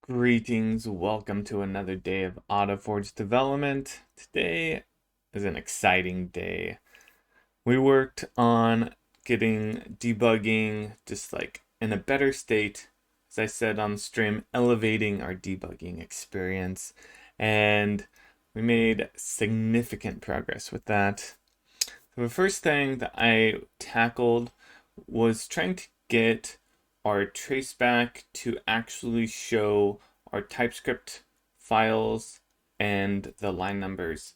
Greetings, welcome to another day of Autoforge development. Today is an exciting day. We worked on getting debugging just like in a better state, as I said on the stream, elevating our debugging experience, and we made significant progress with that. So the first thing that I tackled was trying to get our traceback to actually show our TypeScript files and the line numbers.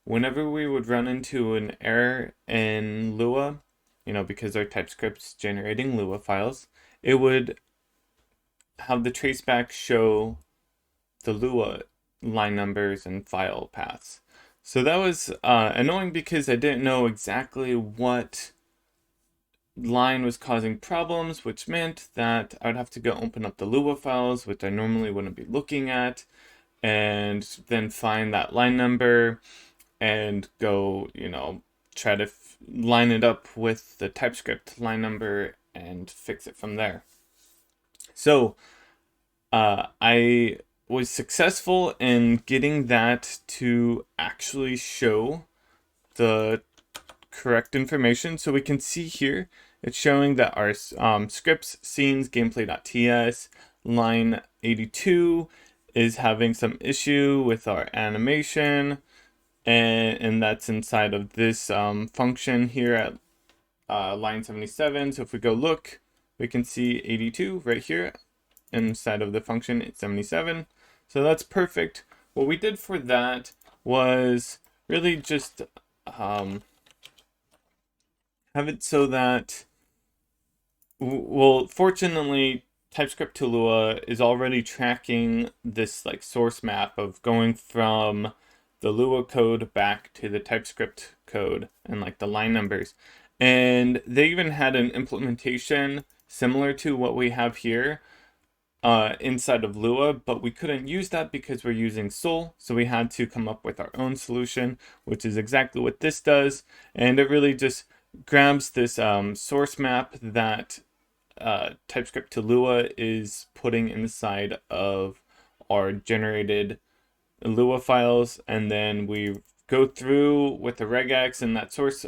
Whenever we would run into an error in Lua, because our TypeScript's generating Lua files, it would have the traceback show the Lua line numbers and file paths. So that was annoying because I didn't know exactly what line was causing problems, which meant that I would have to go open up the Lua files, which I normally wouldn't be looking at, and then find that line number and go, try to line it up with the TypeScript line number and fix it from there. So I was successful in getting that to actually show the correct information. So we can see here, it's showing that our scripts, scenes, gameplay.ts, line 82 is having some issue with our animation. And that's inside of this function here at line 77. So if we go look, we can see 82 right here inside of the function at 77. So that's perfect. What we did for that was really just have it so that, well, fortunately, TypeScript to Lua is already tracking this like source map of going from the Lua code back to the TypeScript code and like the line numbers. And they even had an implementation similar to what we have here inside of Lua, but we couldn't use that because we're using Sol. So we had to come up with our own solution, which is exactly what this does. And it really just grabs this source map that TypeScript to Lua is putting inside of our generated Lua files, and then we go through with the regex and that source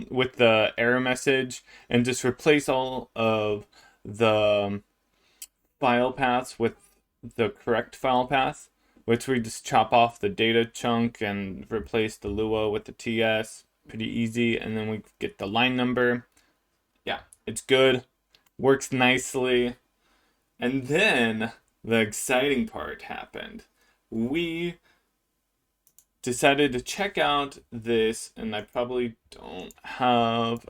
with the error message and just replace all of the file paths with the correct file path, which we just chop off the data chunk and replace the Lua with the TS. Pretty easy. And then we get the line number. Yeah, it's good. Works nicely. And then the exciting part happened. We decided to check out this, and I probably don't have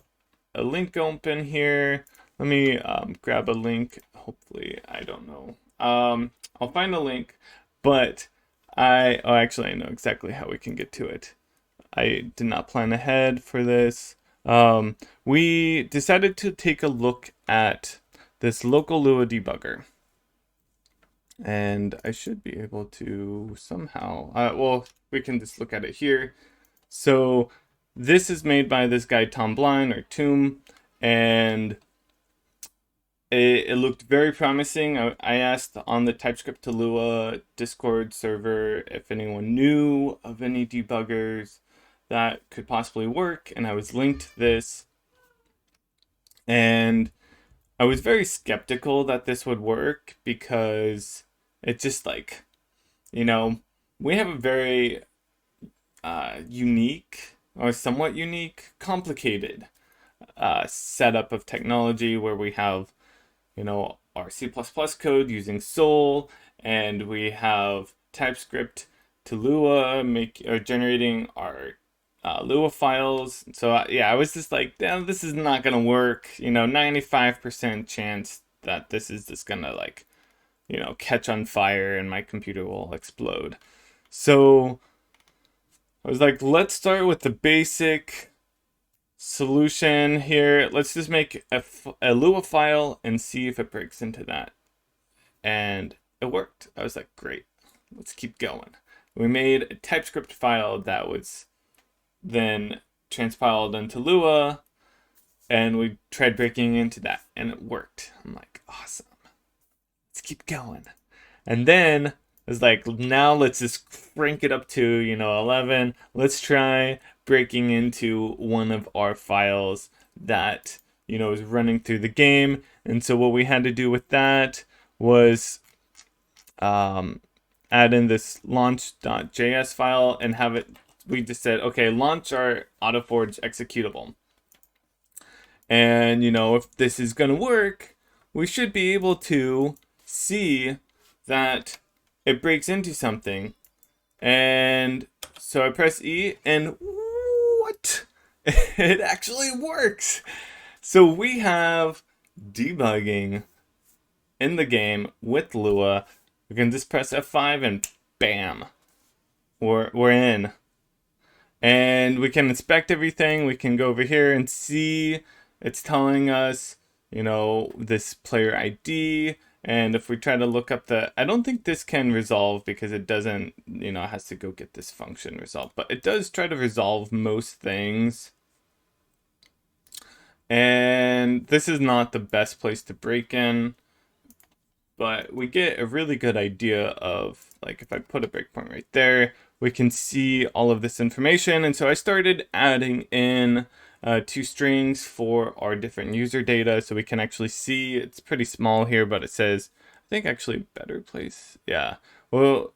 a link open here. Let me grab a link. Hopefully, I don't know. I'll find a link, but actually I know exactly how we can get to it. I did not plan ahead for this. We decided to take a look at this local Lua debugger. And I should be able to somehow, well, we can just look at it here. So this is made by this guy, Tom Blind or Tomb, and it looked very promising. I asked on the TypeScript to Lua Discord server if anyone knew of any debuggers that could possibly work, and I was linked this. And I was very skeptical that this would work because it's just like, we have a very unique or somewhat unique, complicated setup of technology where we have, our C++ code using Sol, and we have TypeScript to Lua generating our Lua files. So I was just like, damn, this is not gonna work. 95% chance that this is just gonna like, catch on fire and my computer will explode. So I was like, let's start with the basic solution here. Let's just make a Lua file and see if it breaks into that. And it worked. I was like, great, let's keep going. We made a TypeScript file that was then transpiled into Lua, and we tried breaking into that, and it worked. I'm like, awesome. Let's keep going. And then it's like, now let's just crank it up to, 11. Let's try breaking into one of our files that, is running through the game. And so what we had to do with that was add in this launch.js file and have it, we just said, okay, launch our Autoforge executable. And, if this is going to work, we should be able to see that it breaks into something. And so I press E, and what? It actually works. So we have debugging in the game with Lua. We can just press F5 and bam, we're in. And we can inspect everything. We can go over here and see it's telling us, this player ID. And if we try to look up I don't think this can resolve because it doesn't, it has to go get this function resolved. But it does try to resolve most things. And this is not the best place to break in. But we get a really good idea of, like, if I put a breakpoint right there, we can see all of this information. And so I started adding in 2 strings for our different user data so we can actually see. It's pretty small here, but it says, I think actually better place. Yeah. Well,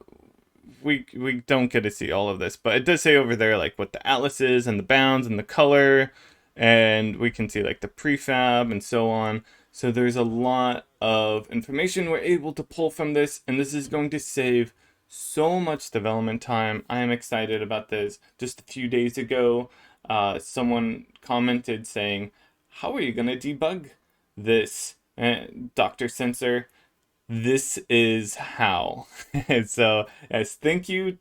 we don't get to see all of this, but it does say over there like what the atlas is and the bounds and the color, and we can see like the prefab and so on. So there's a lot of information we're able to pull from this, and this is going to save so much development time. I am excited about this. Just a few days ago, someone commented saying, how are you going to debug this, Dr. Sensor? This is how. So, as thank you,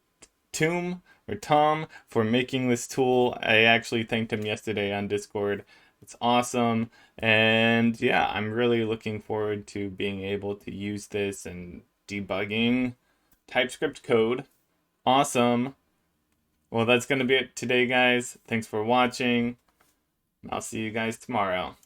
Tom, for making this tool. I actually thanked him yesterday on Discord. It's awesome. And yeah, I'm really looking forward to being able to use this and debugging TypeScript code. Awesome. Well, that's going to be it today, guys. Thanks for watching. I'll see you guys tomorrow.